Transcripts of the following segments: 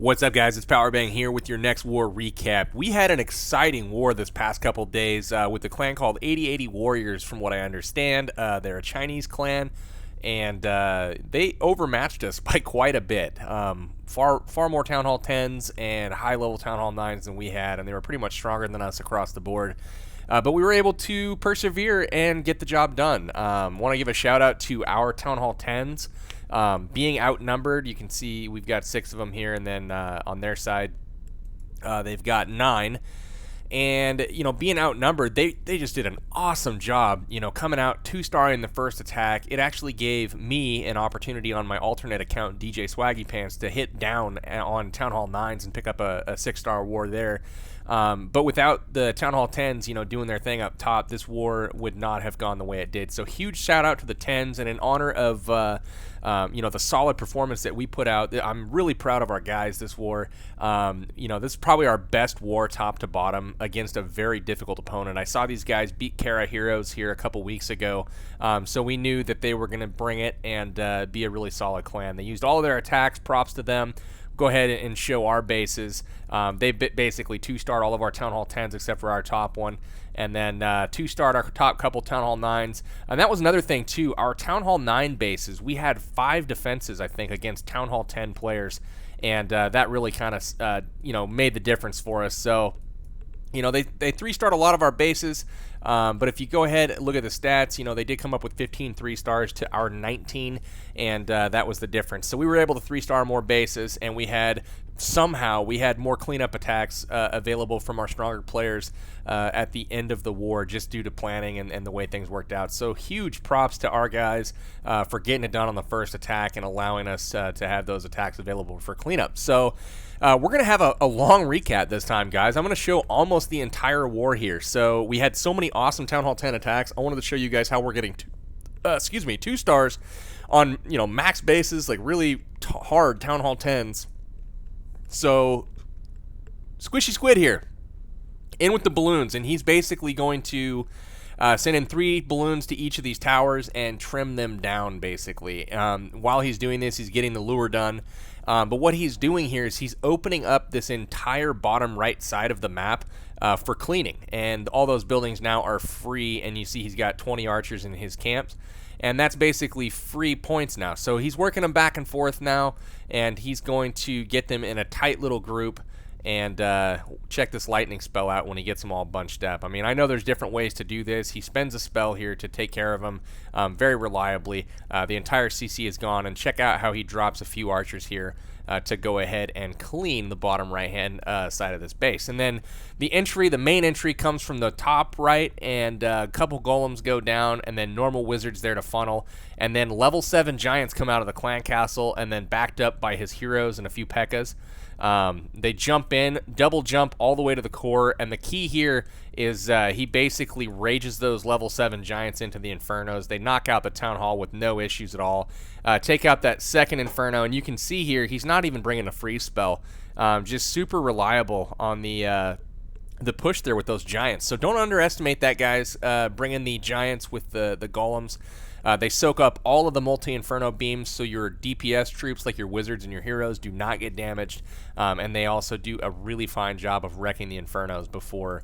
What's up, guys? It's Powerbang here with your next war recap. We had an exciting war this past couple days with a clan called 8080 Warriors, from what I understand. They're a Chinese clan, and they overmatched us by quite a bit. Far more Town Hall 10s and high-level Town Hall 9s than we had, and they were pretty much stronger than us across the board. But we were able to persevere and get the job done. Want to give a shout-out to our Town Hall 10s. Being outnumbered, you can see we've got 6 of them here, and then on their side, they've got 9. And, being outnumbered, they just did an awesome job, coming out 2-star in the first attack. It actually gave me an opportunity on my alternate account, DJ Swaggy Pants, to hit down on Town Hall 9s and pick up a 6-star war there. But without the Town Hall 10s, doing their thing up top, this war would not have gone the way it did. So huge shout out to the 10s, and in honor of, the solid performance that we put out. I'm really proud of our guys this war. This is probably our best war top to bottom against a very difficult opponent. I saw these guys beat Kara Heroes here a couple weeks ago, so we knew that they were going to bring it and be a really solid clan. They used all of their attacks, props to them. Go ahead and show our bases. They basically 2-starred all of our Town Hall 10s except for our top one, and then 2-starred our top couple Town Hall 9s. And that was another thing too. Our Town Hall 9 bases, we had 5 defenses, I think, against Town Hall 10 players, and that really kind of made the difference for us. So they 3-starred a lot of our bases, but if you go ahead and look at the stats, they did come up with 15 3-stars to our 19, and that was the difference. So we were able to 3-star more bases, and we had more cleanup attacks available from our stronger players at the end of the war, just due to planning and the way things worked out. So huge props to our guys for getting it done on the first attack and allowing us to have those attacks available for cleanup. So we're going to have a long recap this time, guys. I'm going to show almost the entire war here. So we had so many awesome Town Hall 10 attacks. I wanted to show you guys how we're getting 2 stars on max bases, like really hard Town Hall 10s. So Squishy Squid here, in with the balloons, and he's basically going to send in 3 balloons to each of these towers and trim them down, basically. While he's doing this, he's getting the lure done. But what he's doing here is he's opening up this entire bottom right side of the map for cleaning. And all those buildings now are free, and you see he's got 20 archers in his camps. And that's basically free points now. So he's working them back and forth now, and he's going to get them in a tight little group. And check this lightning spell out when he gets them all bunched up. I mean, I know there's different ways to do this. He spends a spell here to take care of them very reliably. The entire CC is gone, and check out how he drops a few archers here to go ahead and clean the bottom right-hand side of this base. And then the main entry comes from the top right, and a couple golems go down, and then normal wizards there to funnel. And then level 7 giants come out of the clan castle, and then backed up by his heroes and a few P.E.K.K.A.s. They jump in, double jump all the way to the core, and the key here is he basically rages those level 7 giants into the infernos. They knock out the town hall with no issues at all. Take out that second inferno, and you can see here he's not even bringing a freeze spell. Just super reliable on the push there with those giants. So don't underestimate that, guys. Bringing the giants with the golems. They soak up all of the multi-inferno beams, so your DPS troops, like your wizards and your heroes, do not get damaged. And they also do a really fine job of wrecking the infernos before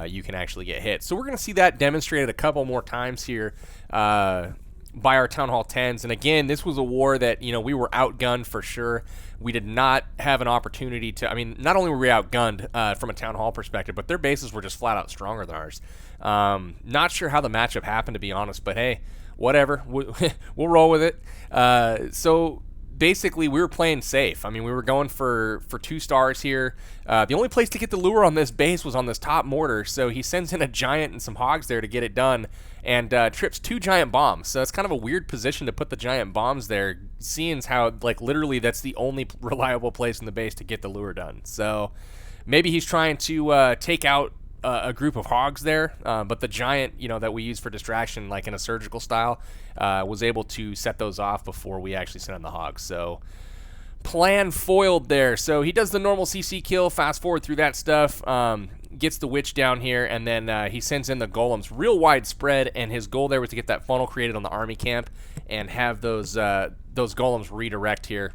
you can actually get hit. So we're going to see that demonstrated a couple more times here by our Town Hall 10s. And again, this was a war that, we were outgunned for sure. We did not have an opportunity to, not only were we outgunned from a Town Hall perspective, but their bases were just flat out stronger than ours. Not sure how the matchup happened, to be honest, but hey, whatever, we'll roll with it. So basically, we were playing safe. We were going for 2 stars here. The only place to get the lure on this base was on this top mortar, so he sends in a giant and some hogs there to get it done, and trips 2 giant bombs. So it's kind of a weird position to put the giant bombs there, seeing how, literally that's the only reliable place in the base to get the lure done. So maybe he's trying to take out a group of hogs there, but the giant, that we use for distraction, like in a surgical style, was able to set those off before we actually sent in the hogs. So plan foiled there. So he does the normal CC kill, fast forward through that stuff, gets the witch down here, and then he sends in the golems real widespread, and his goal there was to get that funnel created on the army camp and have those golems redirect here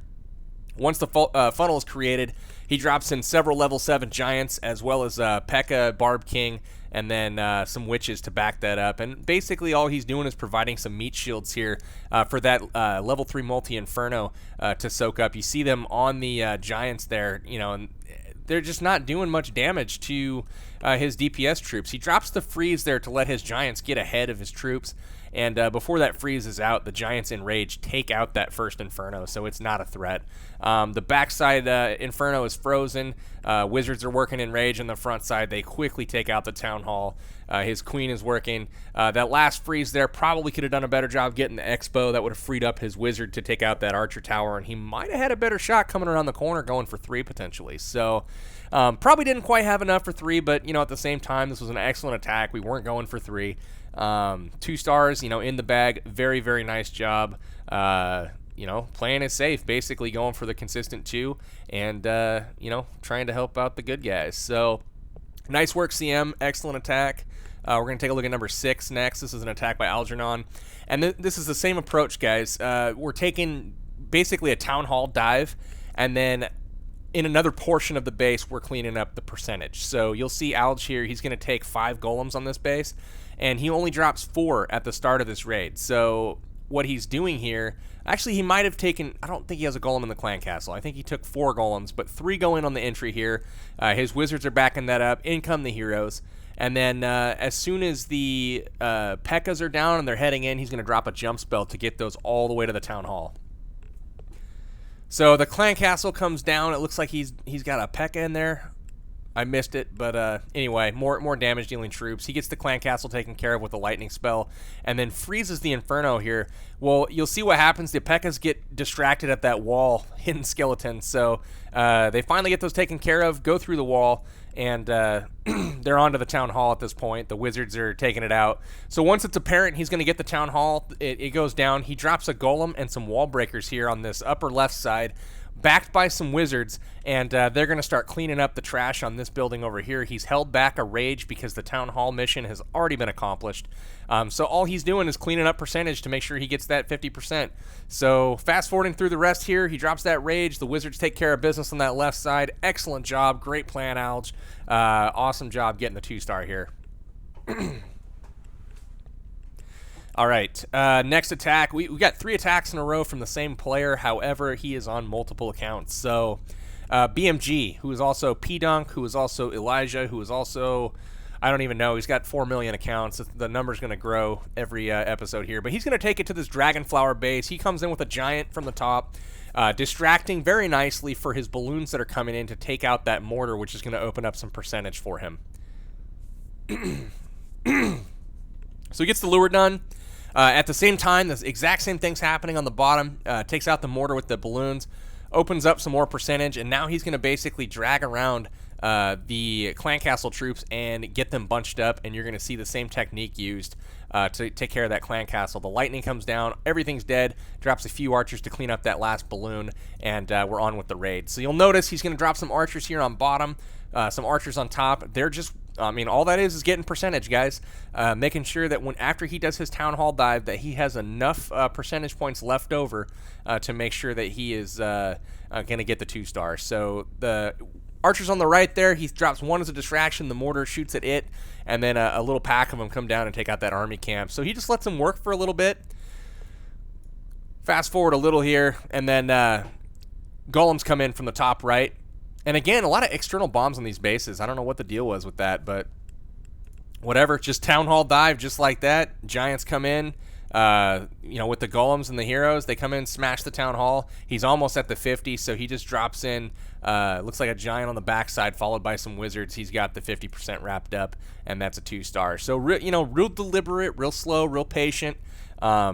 Once the funnel is created, he drops in several level 7 giants, as well as P.E.K.K.A, Barb King, and then some witches to back that up. And basically all he's doing is providing some meat shields here for that level 3 multi-inferno to soak up. You see them on the giants there, and they're just not doing much damage to his DPS troops. He drops the freeze there to let his giants get ahead of his troops. And before that freeze is out, the giants in rage take out that first inferno, so it's not a threat. The backside inferno is frozen. Wizards are working in rage. On the front side, they quickly take out the town hall. His queen is working. That last freeze there probably could have done a better job getting the expo. That would have freed up his wizard to take out that archer tower, and he might have had a better shot coming around the corner going for 3 potentially. So probably didn't quite have enough for 3, but at the same time, this was an excellent attack. We weren't going for 3. 2 stars, in the bag. Very, very nice job. Playing it safe, basically going for the consistent 2 and, trying to help out the good guys. So nice work, CM. Excellent attack. We're going to take a look at number 6 next. This is an attack by Algernon. And this is the same approach, guys. We're taking basically a town hall dive, and then in another portion of the base, we're cleaning up the percentage. So you'll see Alge here. He's going to take 5 golems on this base, and he only drops 4 at the start of this raid. So what he's doing here, actually he might have taken, I don't think he has a golem in the clan castle. I think he took 4 golems, but 3 go in on the entry here. His wizards are backing that up. In come the heroes. And then as soon as the P.E.K.K.As are down and they're heading in, he's going to drop a jump spell to get those all the way to the town hall. So the clan castle comes down. It looks like he's got a P.E.K.K.A in there. I missed it, but anyway, more damage dealing troops. He gets the clan castle taken care of with a lightning spell, and then freezes the inferno here. Well, you'll see what happens. The P.E.K.K.As get distracted at that wall, hidden skeletons. So they finally get those taken care of, go through the wall, and they're onto the town hall at this point. The wizards are taking it out. So once it's apparent he's going to get the town hall, it goes down. He drops a golem and some wall breakers here on this upper left side, backed by some wizards, and they're going to start cleaning up the trash on this building over here. He's held back a rage because the town hall mission has already been accomplished. So all he's doing is cleaning up percentage to make sure he gets that 50%. So fast forwarding through the rest here, he drops that rage. The wizards take care of business on that left side. Excellent job. Great plan, Alge. Awesome job getting the 2-star here. All right, next attack. We got 3 attacks in a row from the same player. However, he is on multiple accounts. So BMG, who is also P-Dunk, who is also Elijah, who is also, I don't even know, he's got 4 million accounts. The number's going to grow every episode here. But he's going to take it to this Dragonflower base. He comes in with a giant from the top, distracting very nicely for his balloons that are coming in to take out that mortar, which is going to open up some percentage for him. So he gets the lure done. At the same time, the exact same thing's happening on the bottom. Takes out the mortar with the balloons, opens up some more percentage, and now he's going to basically drag around the clan castle troops and get them bunched up, and you're going to see the same technique used to take care of that clan castle. The lightning comes down, everything's dead, drops a few archers to clean up that last balloon, and we're on with the raid. So you'll notice he's going to drop some archers here on bottom, some archers on top. They're just, all that is getting percentage, guys. Making sure that after he does his town hall dive, that he has enough percentage points left over to make sure that he is going to get the 2-star. So the archers on the right there, he drops 1 as a distraction. The mortar shoots at it, and then a little pack of them come down and take out that army camp. So he just lets them work for a little bit. Fast forward a little here, and then golems come in from the top right. And again, a lot of external bombs on these bases. I don't know what the deal was with that, but whatever. Just town hall dive just like that. Giants come in, with the golems and the heroes. They come in, smash the town hall. He's almost at the 50, so he just drops in, looks like a giant on the backside, followed by some wizards. He's got the 50% wrapped up, and that's a 2-star. So, real deliberate, real slow, real patient.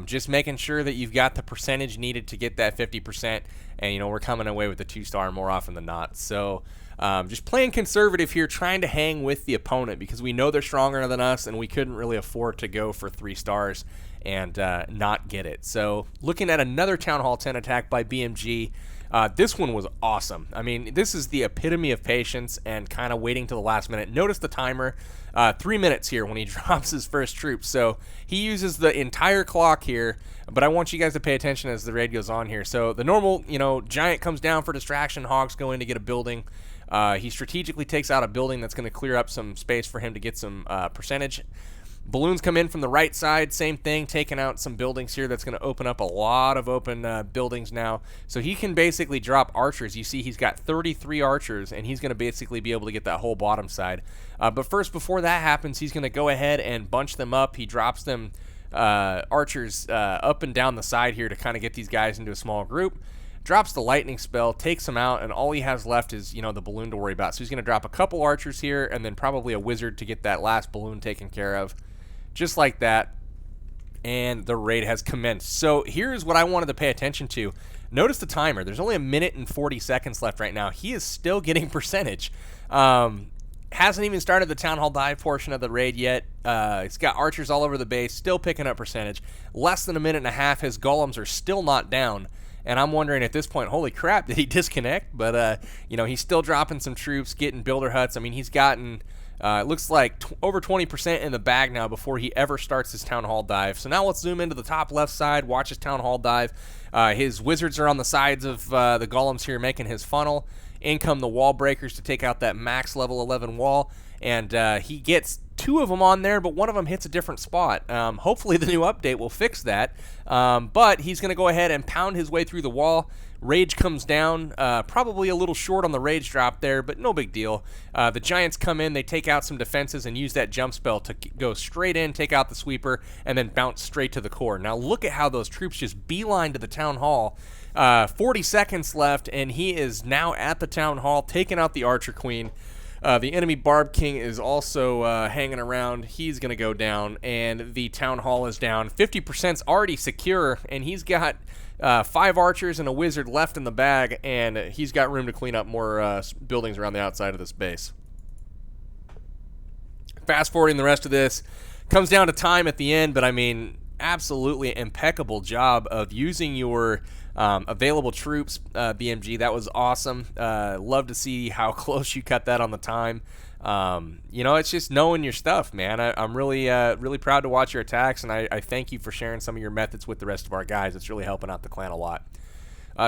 Just making sure that you've got the percentage needed to get that 50%. And, we're coming away with the 2-star more often than not. So just playing conservative here, trying to hang with the opponent because we know they're stronger than us, and we couldn't really afford to go for 3 stars and not get it. So looking at another Town Hall 10 attack by BMG. This one was awesome. I mean, this is the epitome of patience and kind of waiting to the last minute. Notice the timer, 3 minutes here when he drops his first troops. So he uses the entire clock here, but I want you guys to pay attention as the raid goes on here. So the normal, giant comes down for distraction. Hogs go in to get a building. He strategically takes out a building that's going to clear up some space for him to get some percentage. Balloons come in from the right side, same thing, taking out some buildings here. That's going to open up a lot of open buildings now. So he can basically drop archers. You see he's got 33 archers, and he's going to basically be able to get that whole bottom side. But first, before that happens, he's going to go ahead and bunch them up. He drops them archers up and down the side here to kind of get these guys into a small group. Drops the lightning spell, takes him out, and all he has left is, the balloon to worry about. So he's going to drop a couple archers here and then probably a wizard to get that last balloon taken care of. Just like that, and the raid has commenced. So here's what I wanted to pay attention to. Notice the timer. There's only 1 minute and 40 seconds left right now. He is still getting percentage. Hasn't even started the Town Hall dive portion of the raid yet. He's got archers all over the base, still picking up percentage. Less than 1.5 minutes. His golems are still not down. And I'm wondering at this point, holy crap, did he disconnect? But, he's still dropping some troops, getting builder huts. I mean, he's gotten... it looks like over 20% in the bag now before he ever starts his Town Hall dive. So now let's zoom into the top left side, watch his Town Hall dive. His wizards are on the sides of the golems here making his funnel. In come the wall breakers to take out that max level 11 wall. And he gets 2 of them on there, but one of them hits a different spot. Hopefully the new update will fix that. But he's going to go ahead and pound his way through the wall. Rage comes down, probably a little short on the rage drop there, but no big deal. The Giants come in, they take out some defenses and use that jump spell to go straight in, take out the sweeper, and then bounce straight to the core. Now look at how those troops just beeline to the Town Hall. 40 seconds left, and he is now at the Town Hall, taking out the Archer Queen. The enemy Barb King is also hanging around. He's going to go down, and the Town Hall is down. 50%'s already secure, and he's got 5 archers and a wizard left in the bag, and he's got room to clean up more buildings around the outside of this base. Fast forwarding the rest of this, comes down to time at the end, but I mean, absolutely impeccable job of using your available troops, BMG. That was awesome. Love to see how close you cut that on the time. It's just knowing your stuff, man. I'm really really proud to watch your attacks, and I thank you for sharing some of your methods with the rest of our guys. It's really helping out the clan a lot.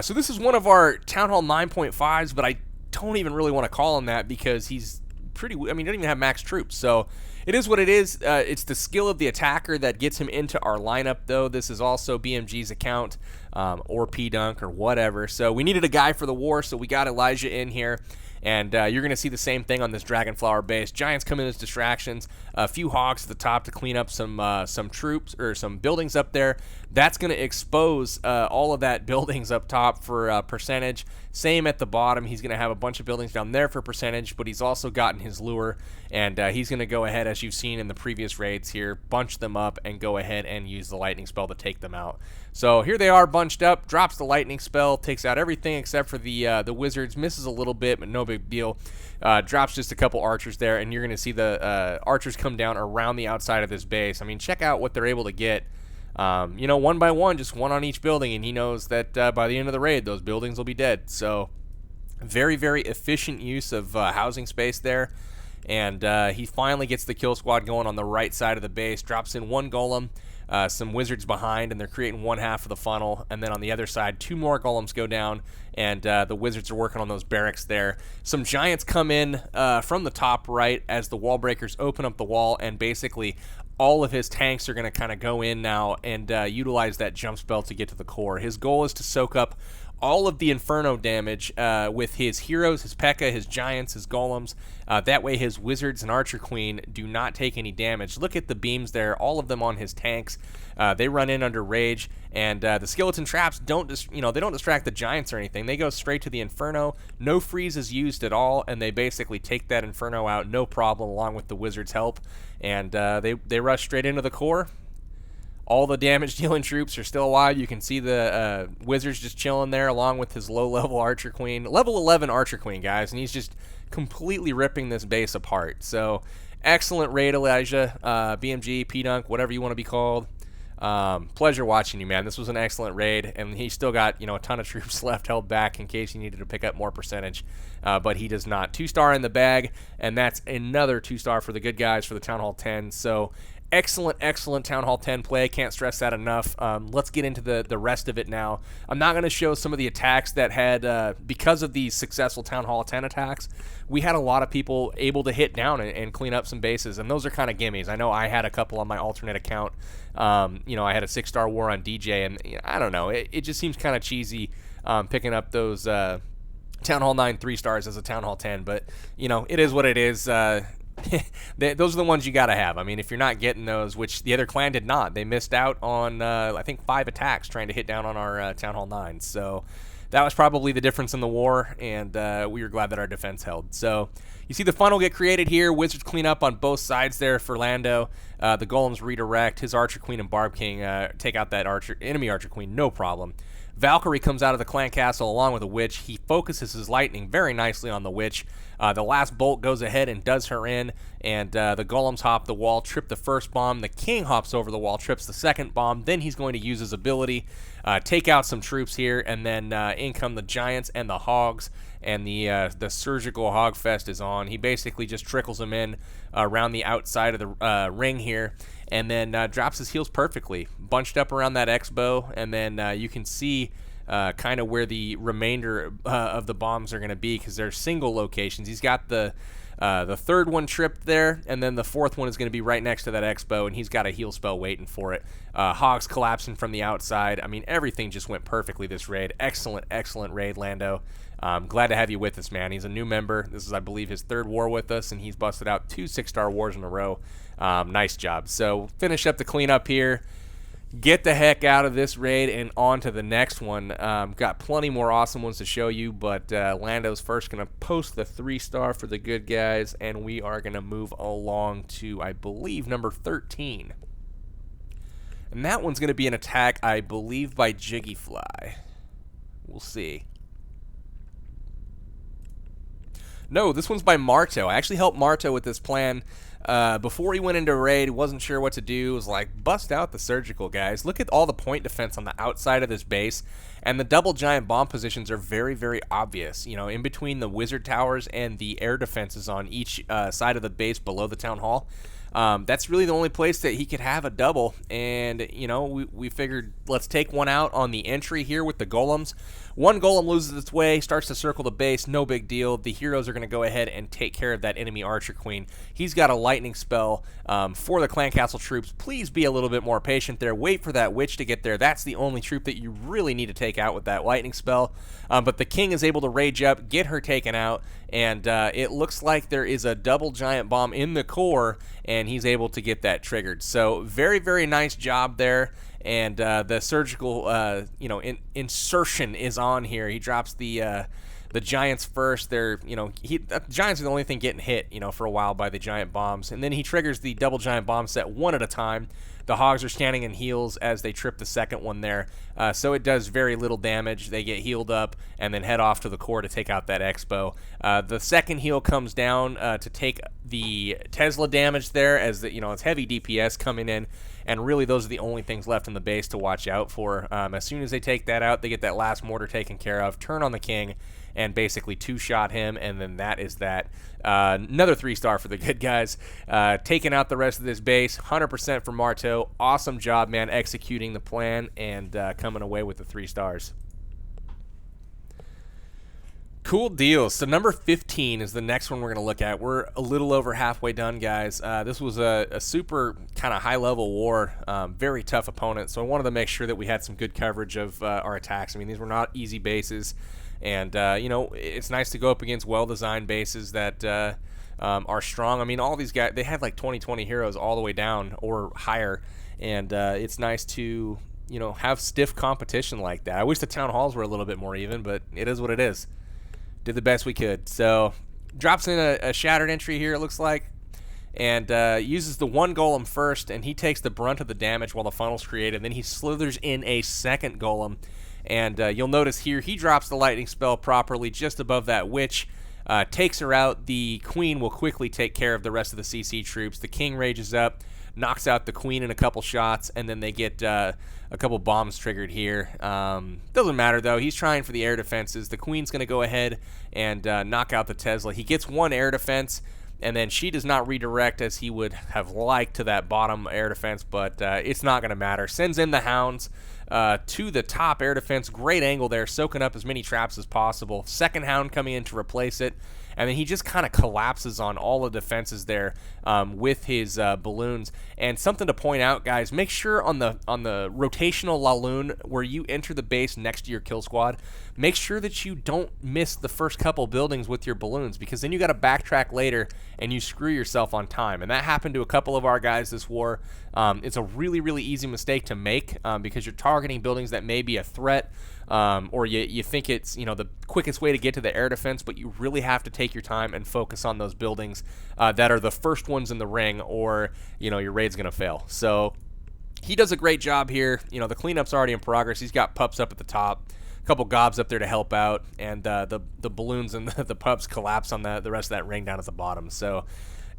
So this is one of our Town Hall 9.5s, but I don't even really want to call him that because he's pretty... I mean, he doesn't even have max troops, so... It is what it is. It's the skill of the attacker that gets him into our lineup, though. This is also BMG's account or P-Dunk or whatever. So we needed a guy for the war, so we got Elijah in here. And you're going to see the same thing on this Dragonflower base. Giants come in as distractions. A few hogs at the top to clean up some troops or some buildings up there. That's going to expose all of that buildings up top for percentage. Same at the bottom. He's going to have a bunch of buildings down there for percentage, but he's also gotten his lure. And he's going to go ahead, as you've seen in the previous raids here, bunch them up and go ahead and use the lightning spell to take them out. So here they are bunched up, drops the lightning spell, takes out everything except for the wizards, misses a little bit, but no big deal. Drops just a couple archers there, and you're going to see the archers come down around the outside of this base. I mean, check out what they're able to get. One by one, just one on each building, and he knows that by the end of the raid, those buildings will be dead. So very, very efficient use of housing space there. And he finally gets the kill squad going on the right side of the base, drops in 1 golem, some wizards behind, and they're creating 1/2 of the funnel. And then on the other side, 2 more golems go down, and the wizards are working on those barracks there. Some giants come in from the top right as the wall breakers open up the wall, and basically all of his tanks are going to kind of go in now and utilize that jump spell to get to the core. His goal is to soak up all of the Inferno damage with his heroes, his P.E.K.K.A., his giants, his golems. That way his wizards and Archer Queen do not take any damage. Look at the beams there, all of them on his tanks. They run in under rage, and the skeleton traps don't they don't distract the giants or anything. They go straight to the Inferno. No freeze is used at all, and they basically take that Inferno out no problem along with the wizard's help. And they rush straight into the core. All the damage-dealing troops are still alive. You can see the wizards just chilling there along with his low-level Archer Queen. Level 11 Archer Queen, guys, and he's just completely ripping this base apart. So, excellent raid, Elijah. BMG, P-Dunk, whatever you want to be called. Pleasure watching you, man. This was an excellent raid, and he still got, a ton of troops left held back in case he needed to pick up more percentage, but he does not. 2-star in the bag, and that's another 2-star for the good guys for the Town Hall 10. So excellent Town Hall 10 play. Can't stress that enough. Let's get into the rest of it now. I'm not going to show some of the attacks that had, because of these successful Town Hall 10 attacks, we had a lot of people able to hit down and clean up some bases, and those are kind of gimmies. I know I had a couple on my alternate account. I had a 6-star war on DJ, and I don't know. It just seems kind of cheesy picking up those Town Hall 9 3-stars as a Town Hall 10, but, it is what it is. Those are the ones you got to have. I mean, if you're not getting those, which the other clan did not, they missed out on, I think, 5 attacks trying to hit down on our Town Hall 9. So that was probably the difference in the war, and we were glad that our defense held. So you see the funnel get created here. Wizards clean up on both sides there for Lando. The golems redirect. His Archer Queen and Barb King take out that enemy Archer Queen, no problem. Valkyrie comes out of the clan castle along with a witch. He focuses his lightning very nicely on the witch. The last bolt goes ahead and does her in, and the golems hop the wall, trip the first bomb. The king hops over the wall, trips the second bomb. Then he's going to use his ability, take out some troops here, and then in come the giants and the hogs, and the surgical hog fest is on. He basically just trickles them in around the outside of the ring here, and then drops his heals perfectly, bunched up around that X-bow, and then you can see kind of where the remainder of the bombs are going to be, because they're single locations. He's got the third one tripped there, and then the fourth one is going to be right next to that X-bow, and he's got a heal spell waiting for it. Hogs collapsing from the outside. I mean, everything just went perfectly this raid. Excellent raid, Lando. Glad to have you with us, man. He's a new member. This is, I believe, his 3rd war with us, and he's busted out 2 6-star wars in a row. Nice job. So finish up the cleanup here. Get the heck out of this raid and on to the next one. Got plenty more awesome ones to show you, but Lando's first going to post the 3-star for the good guys, and we are going to move along to, I believe, number 13. And that one's going to be an attack, I believe, by Jiggyfly. We'll see. No, this one's by Marto. I actually helped Marto with this plan. Before he went into raid, he wasn't sure what to do. It was like, bust out the surgical, guys. Look at all the point defense on the outside of this base, and the double giant bomb positions are very obvious. In between the wizard towers and the air defenses on each side of the base below the town hall. That's really the only place that he could have a double, and we figured let's take one out on the entry here with the golems. One golem loses its way, starts to circle the base, no big deal. The heroes are going to go ahead and take care of that enemy Archer Queen. He's got a lightning spell for the clan castle troops. Please be a little bit more patient there. Wait for that witch to get there. That's the only troop that you really need to take out with that lightning spell. But the king is able to rage up, get her taken out, and it looks like there is a double giant bomb in the core, and he's able to get that triggered. So very nice job there. And the surgical, insertion is on here. He drops the giants first. The giants are the only thing getting hit, for a while by the giant bombs. And then he triggers the double giant bomb set one at a time. The hogs are standing in heals as they trip the second one there. So it does very little damage. They get healed up and then head off to the core to take out that X-bow. The second heal comes down to take the Tesla damage there, as it's heavy DPS coming in. And really, those are the only things left in the base to watch out for. As soon as they take that out, they get that last mortar taken care of, turn on the king, and basically 2-shot him, and then that is that. Another 3-star for the good guys. Taking out the rest of this base, 100% for Marto. Awesome job, man, executing the plan and coming away with the 3 stars. Cool deal. So number 15 is the next one we're going to look at. We're a little over halfway done, guys. This was a super kind of high-level war, very tough opponent, so I wanted to make sure that we had some good coverage of our attacks. I mean, these were not easy bases, and, it's nice to go up against well-designed bases that are strong. I mean, all these guys, they had like 20 heroes all the way down or higher, and it's nice to, have stiff competition like that. I wish the town halls were a little bit more even, but it is what it is. Did the best we could. So drops in a shattered entry here, it looks like, and uses the one golem first, and he takes the brunt of the damage while the funnel's created. Then he slithers in a second golem, and you'll notice here he drops the lightning spell properly just above that witch, takes her out. The queen will quickly take care of the rest of the CC troops. The king rages up, knocks out the queen in a couple shots, and then they get a couple bombs triggered here. Doesn't matter, though. He's trying for the air defenses. The queen's going to go ahead and knock out the Tesla. He gets one air defense, and then she does not redirect as he would have liked to that bottom air defense, but it's not going to matter. Sends in the hounds to the top air defense. Great angle there, soaking up as many traps as possible. Second hound coming in to replace it. And then he just kind of collapses on all the defenses there with his balloons. And something to point out, guys, make sure on the rotational Laloon where you enter the base next to your kill squad, make sure that you don't miss the first couple buildings with your balloons, because then you got to backtrack later and you screw yourself on time. And that happened to a couple of our guys this war. It's a really, really easy mistake to make because you're targeting buildings that may be a threat. Or you think it's, the quickest way to get to the air defense, but you really have to take your time and focus on those buildings that are the first ones in the ring, or, your raid's going to fail. So he does a great job here. The cleanup's already in progress. He's got pups up at the top, a couple gobs up there to help out, and the balloons and the pups collapse on the rest of that ring down at the bottom. So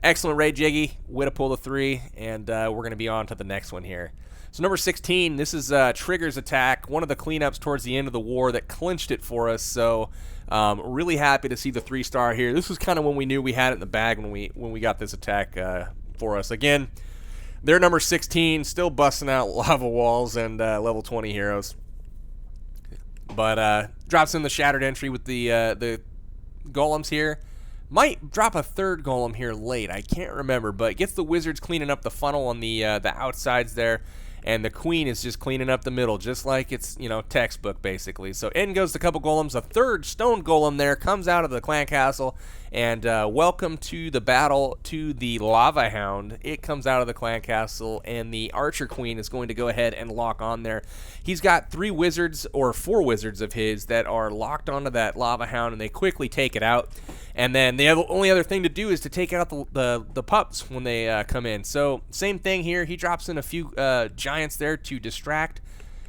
excellent raid, Jiggy. Way to pull the 3, and we're going to be on to the next one here. So number 16, this is Trigger's attack, one of the cleanups towards the end of the war that clinched it for us. So really happy to see the 3-star here. This was kind of when we knew we had it in the bag when we got this attack for us. Again, they're number 16, still busting out lava walls and level 20 heroes. But drops in the shattered entry with the golems here. Might drop a third golem here late. I can't remember, but gets the wizards cleaning up the funnel on the outsides there. And the queen is just cleaning up the middle, just like it's, textbook, basically. So in goes the couple golems. A third stone golem there comes out of the clan castle. And welcome to the battle to the lava hound. It comes out of the clan castle, and the archer queen is going to go ahead and lock on there. He's got 3 wizards, or 4 wizards of his, that are locked onto that lava hound, and they quickly take it out. And then the only other thing to do is to take out the pups when they come in. So same thing here. He drops in a few giants there to distract,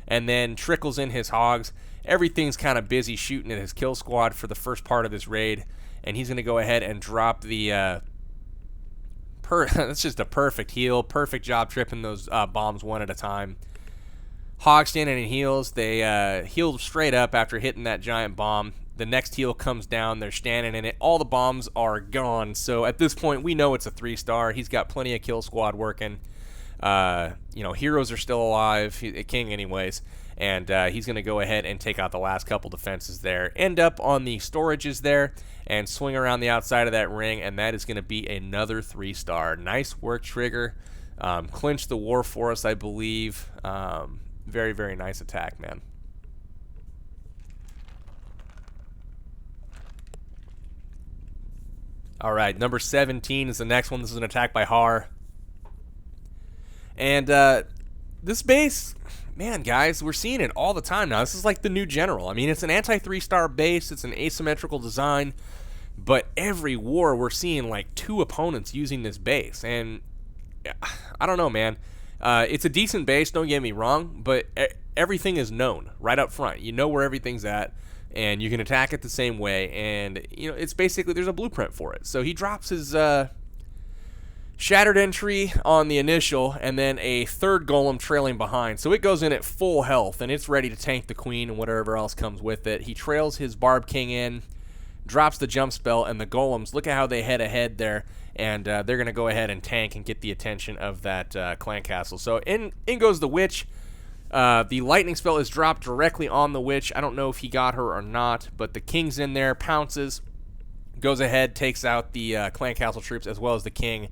and then trickles in his hogs. Everything's kind of busy shooting at his kill squad for the first part of this raid. And he's going to go ahead and drop the that's just a perfect heal. Perfect job tripping those bombs one at a time. Hog standing in heals. They healed straight up after hitting that giant bomb. The next heal comes down. They're standing in it. All the bombs are gone. So at this point, we know it's a 3-star. He's got plenty of kill squad working. Heroes are still alive. King anyways. And he's going to go ahead and take out the last couple defenses there. End up on the storages there and swing around the outside of that ring, and that is going to be another 3-star. Nice work, Trigger. Clinched the war for us, I believe. Very, very nice attack, man. All right, number 17 is the next one. This is an attack by Har. And this base, man, guys, we're seeing it all the time now. This is like the new general. I mean, it's an anti-3-star base. It's an asymmetrical design. But every war, we're seeing like 2 opponents using this base. And I don't know, man. It's a decent base, don't get me wrong. But everything is known right up front. You know where everything's at. And you can attack it the same way. And, it's basically, there's a blueprint for it. So he drops his shattered entry on the initial, and then a third golem trailing behind. So it goes in at full health, and it's ready to tank the queen and whatever else comes with it. He trails his Barb King in, drops the jump spell, and the golems, look at how they head ahead there, and they're going to go ahead and tank and get the attention of that clan castle. So in goes the witch. The lightning spell is dropped directly on the witch. I don't know if he got her or not, but the king's in there, pounces, goes ahead, takes out the clan castle troops as well as the king,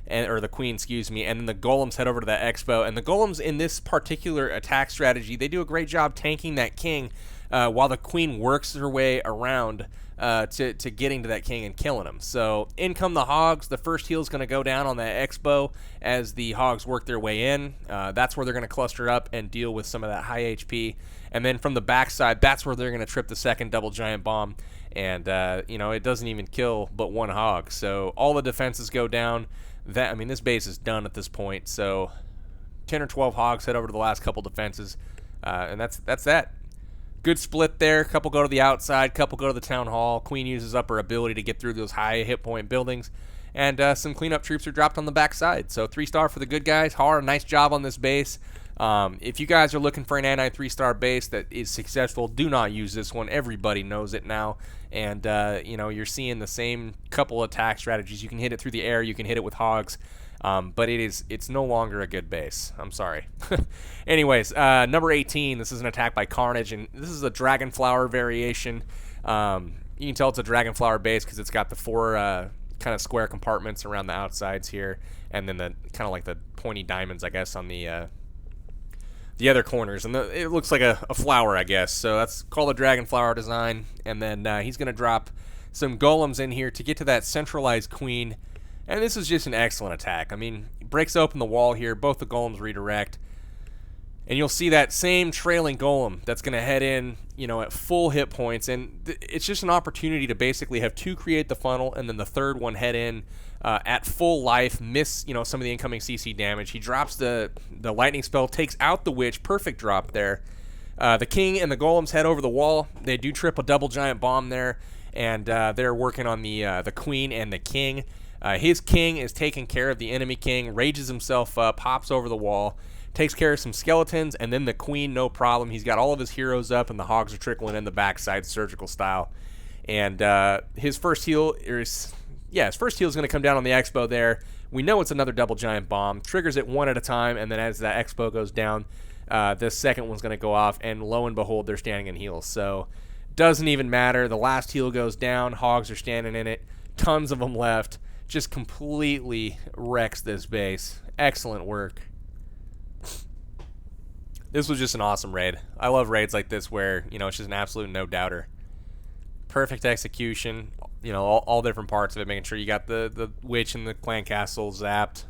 or the queen, excuse me, and then the golems head over to that expo. And the golems in this particular attack strategy, they do a great job tanking that king while the queen works her way around to getting to that king and killing him. So in come the hogs. The first heal is going to go down on that expo as the hogs work their way in. That's where they're going to cluster up and deal with some of that high HP. And then from the backside, that's where they're going to trip the second double giant bomb. And, it doesn't even kill but 1 hog. So all the defenses go down. This base is done at this point. So 10 or 12 hogs head over to the last couple defenses. And that's that. Good split there. Couple go to the outside. Couple go to the town hall. Queen uses up her ability to get through those high hit point buildings. and some cleanup troops are dropped on the backside. So 3-star for the good guys. Har, nice job on this base. If you guys are looking for an anti 3-star base that is successful, do not use this one. Everybody knows it now, and you're seeing the same couple attack strategies. You can hit it through the air, you can hit it with hogs, but it's no longer a good base. I'm sorry. Anyways, number 18. This is an attack by Carnage, and this is a Dragonflower variation. You can tell it's a Dragonflower base because it's got the 4 kind of square compartments around the outsides here, and then the kind of like the pointy diamonds, I guess, on the other corners, and it looks like a flower, I guess. So that's called a Dragonflower design. And then he's going to drop some golems in here to get to that centralized queen. And this is just an excellent attack. I mean, it breaks open the wall here. Both the golems redirect. And you'll see that same trailing golem that's going to head in, at full hit points. And it's just an opportunity to basically have 2 create the funnel, and then the third one head in at full life, miss, some of the incoming CC damage. He drops the lightning spell, takes out the witch. Perfect drop there. The king and the golems head over the wall. They do trip a double giant bomb there, and they're working on the queen and the king. His king is taking care of the enemy king, rages himself up, hops over the wall, takes care of some skeletons, and then the queen, no problem. He's got all of his heroes up, and the hogs are trickling in the backside surgical style. And his first heal is going to come down on the expo there. We know it's another double giant bomb. Triggers it one at a time, and then as that expo goes down, the second one's going to go off, and lo and behold, they're standing in heals. So doesn't even matter. The last heal goes down. Hogs are standing in it. Tons of them left. Just completely wrecks this base. Excellent work. This was just an awesome raid. I love raids like this where, it's just an absolute no-doubter. Perfect execution, all different parts of it, making sure you got the witch and the clan castle zapped.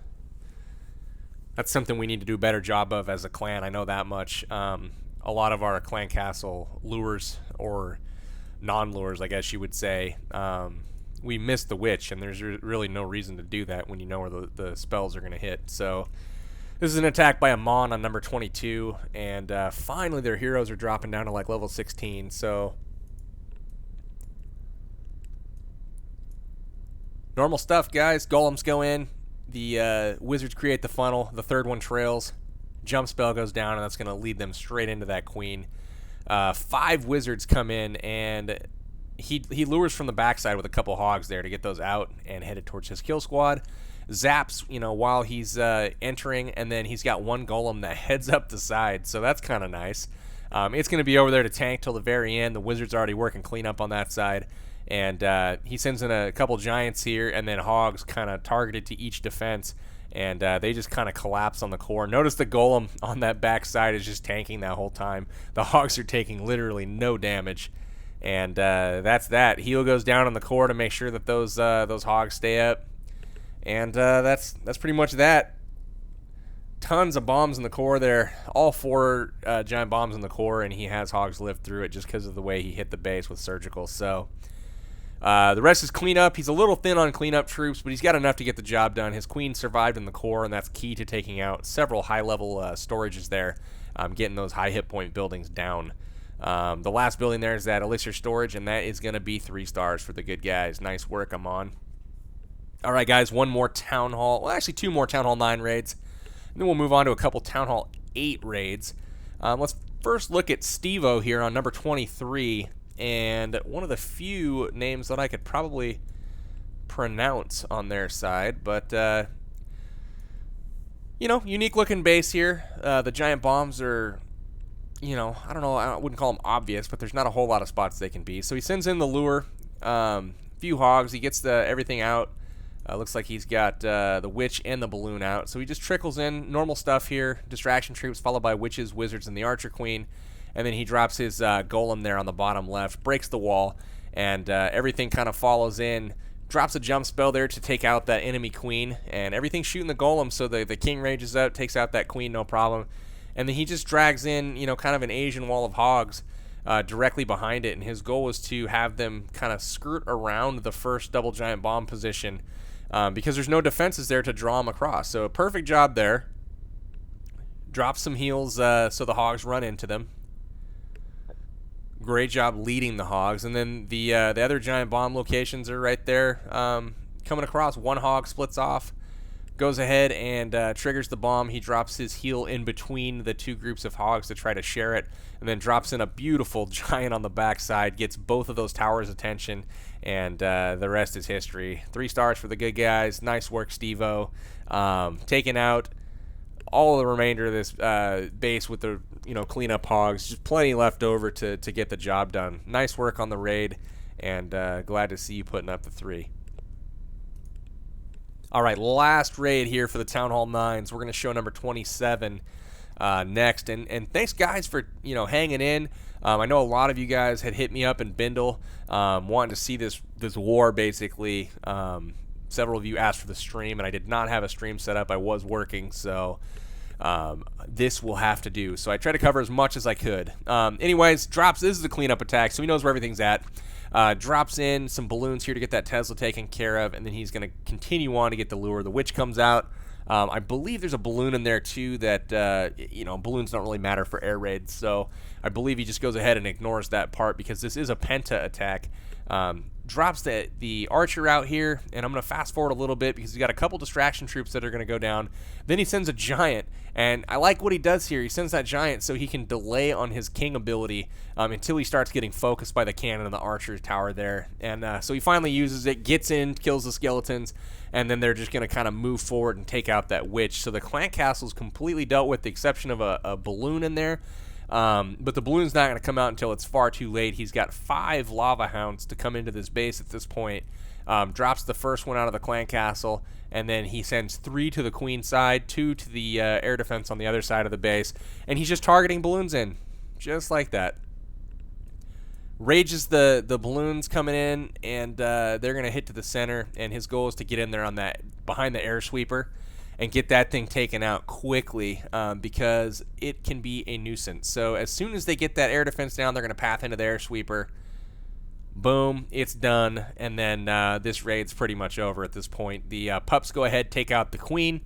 That's something we need to do a better job of as a clan, I know that much. A lot of our clan castle lures, or non-lures, I guess you would say, we missed the witch, and there's really no reason to do that when you know where the spells are going to hit. So this is an attack by Amon on number 22, and finally their heroes are dropping down to like level 16. So normal stuff, guys. Golems go in, the wizards create the funnel, the third one trails, jump spell goes down, and that's going to lead them straight into that queen. 5 wizards come in, and he lures from the backside with a couple hogs there to get those out and headed towards his kill squad. Zaps, while he's entering, and then he's got 1 golem that heads up the side, so that's kind of nice. It's going to be over there to tank till the very end. The wizard's already working cleanup on that side, and he sends in a couple giants here, and then hogs kind of targeted to each defense, and they just kind of collapse on the core. Notice the golem on that back side is just tanking that whole time. The hogs are taking literally no damage, and that's that. Heal goes down on the core to make sure that those hogs stay up. And that's pretty much that. Tons of bombs in the core there. All 4 giant bombs in the core, and he has hogs live through it just because of the way he hit the base with surgical. So the rest is cleanup. He's a little thin on cleanup troops, but he's got enough to get the job done. His queen survived in the core, and that's key to taking out several high-level storages there, getting those high hit point buildings down. The last building there is that elixir storage, and that is going to be 3 stars for the good guys. Nice work, Amon. All right, guys, 1 more Town Hall. Well, actually, 2 more Town Hall 9 raids. And then we'll move on to a couple Town Hall 8 raids. Let's first look at Steve-O here on number 23. And one of the few names that I could probably pronounce on their side. But, unique-looking base here. The giant bombs are, I don't know, I wouldn't call them obvious, but there's not a whole lot of spots they can be. So he sends in the lure, few hogs. He gets everything out. Looks like he's got the witch and the balloon out. So he just trickles in normal stuff here. Distraction troops followed by witches, wizards, and the archer queen. And then he drops his golem there on the bottom left, breaks the wall, and everything kind of follows in. Drops a jump spell there to take out that enemy queen. And everything's shooting the golem, so the king rages out, takes out that queen, no problem. And then he just drags in, kind of an Asian wall of hogs directly behind it. And his goal was to have them kind of skirt around the first double giant bomb position. Because there's no defenses there to draw them across. So a perfect job there. Drop some heals so the hogs run into them. Great job leading the hogs. And then the other giant bomb locations are right there, kind coming across. One hog splits off, goes ahead and triggers the bomb. He drops his heel in between the two groups of hogs to try to share it, and then drops in a beautiful giant on the backside, gets both of those towers' attention, and the rest is history. 3 stars for the good guys. Nice work, Steve-O. Taking out all the remainder of this base with the cleanup hogs. Just plenty left over to get the job done. Nice work on the raid, and glad to see you putting up the 3. All right, last raid here for the Town Hall 9s. We're going to show number 27 next. And thanks, guys, for hanging in. I know a lot of you guys had hit me up in Bindle wanting to see this war, basically. Several of you asked for the stream, and I did not have a stream set up. I was working, so this will have to do. So I tried to cover as much as I could. Anyways, drops. This is a cleanup attack, so he knows where everything's at. Drops in some balloons here to get that Tesla taken care of, and then he's going to continue on to get the lure. The witch comes out. I believe there's a balloon in there too that, balloons don't really matter for air raids, so I believe he just goes ahead and ignores that part because this is a penta attack. Drops the archer out here, and I'm going to fast forward a little bit because he's got a couple distraction troops that are going to go down. Then he sends a giant, and I like what he does here. He sends that giant so he can delay on his king ability until he starts getting focused by the cannon and the archer tower there. And so he finally uses it, gets in, kills the skeletons, and then they're just going to kind of move forward and take out that witch. So the clan castle is completely dealt with, the exception of a balloon in there. But the balloon's not going to come out until it's far too late. He's got 5 lava hounds to come into this base at this point. Drops the first one out of the clan castle, and then he sends 3 to the queen side, 2 to the air defense on the other side of the base, and he's just targeting balloons in, just like that. Rages the balloons coming in, and they're going to hit to the center, and his goal is to get in there on that behind the air sweeper and get that thing taken out quickly because it can be a nuisance. So as soon as they get that air defense down, they're going to path into the air sweeper. Boom, it's done, and then this raid's pretty much over at this point. The pups go ahead, take out the queen,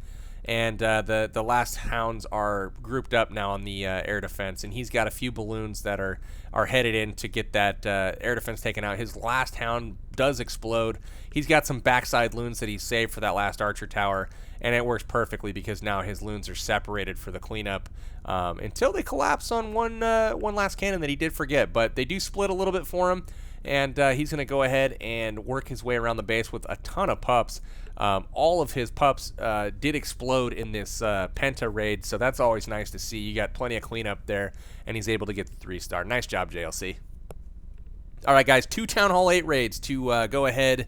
and the last hounds are grouped up now on the air defense, and he's got a few balloons that are headed in to get that air defense taken out. His last hound does explode. He's got some backside loons that he saved for that last archer tower, and it works perfectly because now his loons are separated for the cleanup until they collapse on one last cannon that he did forget. But they do split a little bit for him, and he's going to go ahead and work his way around the base with a ton of pups. All of his pups did explode in this penta raid, so that's always nice to see. You got plenty of cleanup there, and he's able to get the 3-star. Nice job, JLC. All right, guys, 2 Town Hall 8 raids to go ahead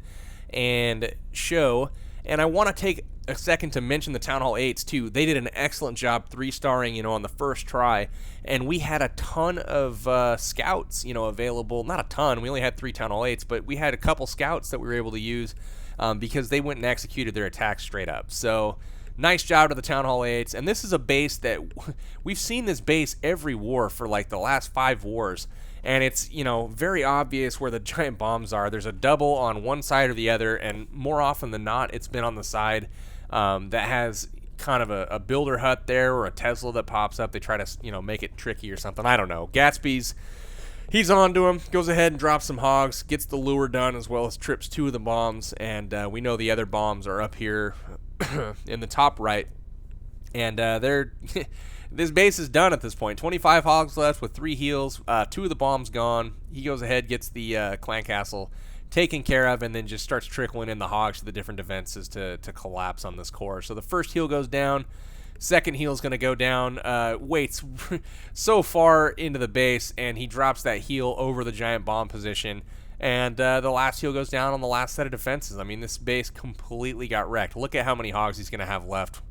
and show, and I want to take a second to mention the Town Hall 8s too. They did an excellent job 3-starring, on the first try, and we had a ton of scouts, available. Not a ton. We only had 3 Town Hall 8s, but we had a couple scouts that we were able to use because they went and executed their attacks straight up. So nice job to the Town Hall 8s, and this is a base that we've seen this base every war for like the last 5 wars. And it's, very obvious where the giant bombs are. There's a double on one side or the other, and more often than not, it's been on the side that has kind of a builder hut there or a Tesla that pops up. They try to, make it tricky or something. I don't know. Gatsby's, he's on to him, goes ahead and drops some hogs, gets the lure done as well as trips 2 of the bombs, and we know the other bombs are up here in the top right. And they're... This base is done at this point. 25 hogs left with 3 heals. 2 of the bombs gone. He goes ahead, gets the clan castle taken care of, and then just starts trickling in the hogs to the different defenses to collapse on this core. So the first heal goes down. Second heal is going to go down. Waits so far into the base, and he drops that heal over the giant bomb position. And the last heal goes down on the last set of defenses. I mean, this base completely got wrecked. Look at how many hogs he's going to have left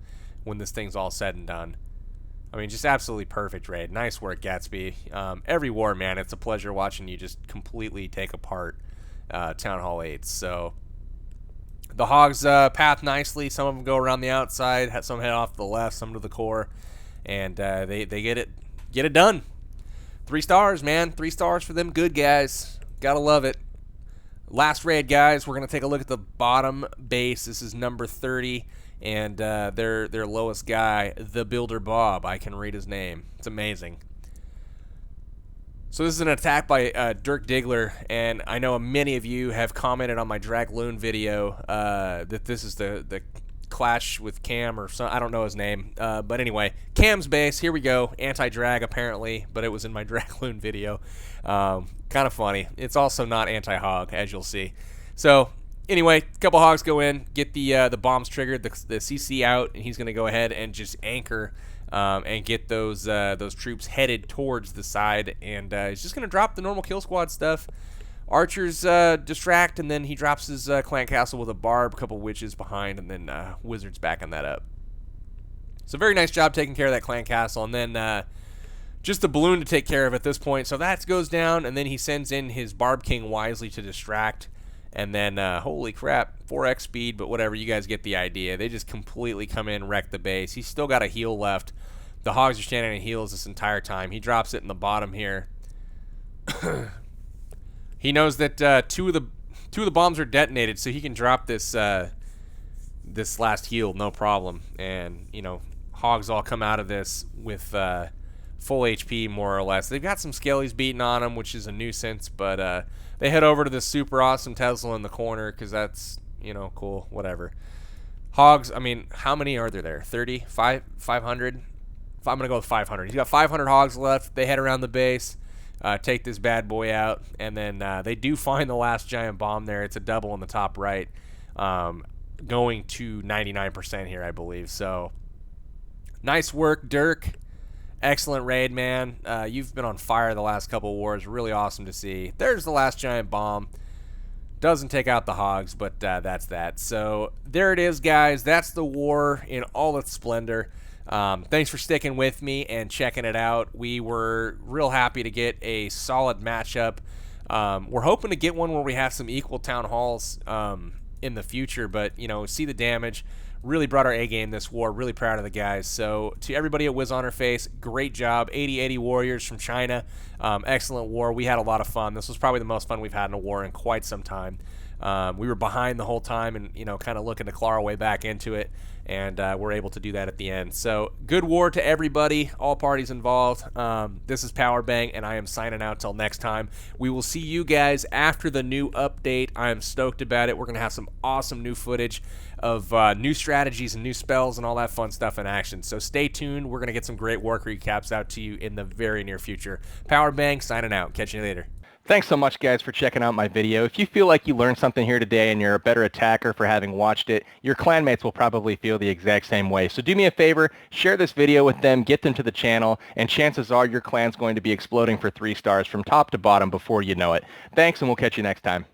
when this thing's all said and done. I mean, just absolutely perfect raid. Nice work, Gatsby. Every war, man, it's a pleasure watching you just completely take apart Town Hall 8s. So the hogs path nicely. Some of them go around the outside. Some head off to the left, some to the core. And they get it done. 3 stars, man. 3 stars for them good guys. Gotta love it. Last raid, guys. We're going to take a look at the bottom base. This is number 30. And their lowest guy, the Builder Bob. I can read his name. It's amazing. So this is an attack by Dirk Diggler, and I know many of you have commented on my Dragloon video that this is the clash with Cam or some, I don't know his name. But anyway, Cam's base, here we go. Anti-drag apparently, but it was in my Dragloon video. Kind of funny. It's also not anti-hog, as you'll see. So anyway, a couple hogs go in, get the bombs triggered, the CC out, and he's going to go ahead and just anchor and get those troops headed towards the side, and he's just going to drop the normal kill squad stuff. Archers distract, and then he drops his clan castle with a barb, a couple witches behind, and then wizards backing that up. So very nice job taking care of that clan castle, and then just a balloon to take care of at this point. So that goes down, and then he sends in his Barb King wisely to distract. And then, holy crap, 4x speed, but whatever, you guys get the idea. They just completely come in, wreck the base. He's still got a heal left. The hogs are standing in heals this entire time. He drops it in the bottom here. He knows that two of the bombs are detonated, so he can drop this this last heal, no problem. And, you know, hogs all come out of this with full HP, more or less. They've got some skellies beating on them, which is a nuisance, but they head over to this super awesome Tesla in the corner because that's, you know, cool, whatever. Hogs, I mean, how many are there? 30? 500? I'm going to go with 500. He's got 500 hogs left. They head around the base, take this bad boy out, and then they do find the last giant bomb there. It's a double in the top right, going to 99% here, I believe. So, nice work, Dirk. Excellent raid, man. You've been on fire the last couple wars. Really awesome to see. There's the last giant bomb. Doesn't take out the hogs, but that's that. So there it is, guys. That's the war in all its splendor. Thanks for sticking with me and checking it out. We were real happy to get a solid matchup. We're hoping to get one where we have some equal town halls in the future, but, you know, see the damage. Really brought our A game this war. Really proud of the guys. So to everybody at Wiz on Her Face, great job. 80 warriors from China. Excellent war. We had a lot of fun. This was probably the most fun we've had in a war in quite some time. We were behind the whole time and, you know, kind of looking to claw our way back into it. And we're able to do that at the end. So good war to everybody, all parties involved. This is Powerbang, and I am signing out till next time. We will see you guys after the new update. I am stoked about it. We're going to have some awesome new footage of new strategies and new spells and all that fun stuff in action. So stay tuned. We're going to get some great work recaps out to you in the very near future. Powerbang, signing out. Catch you later. Thanks so much, guys, for checking out my video. If you feel like you learned something here today and you're a better attacker for having watched it, your clanmates will probably feel the exact same way. So do me a favor, share this video with them, get them to the channel, and chances are your clan's going to be exploding for 3 stars from top to bottom before you know it. Thanks, and we'll catch you next time.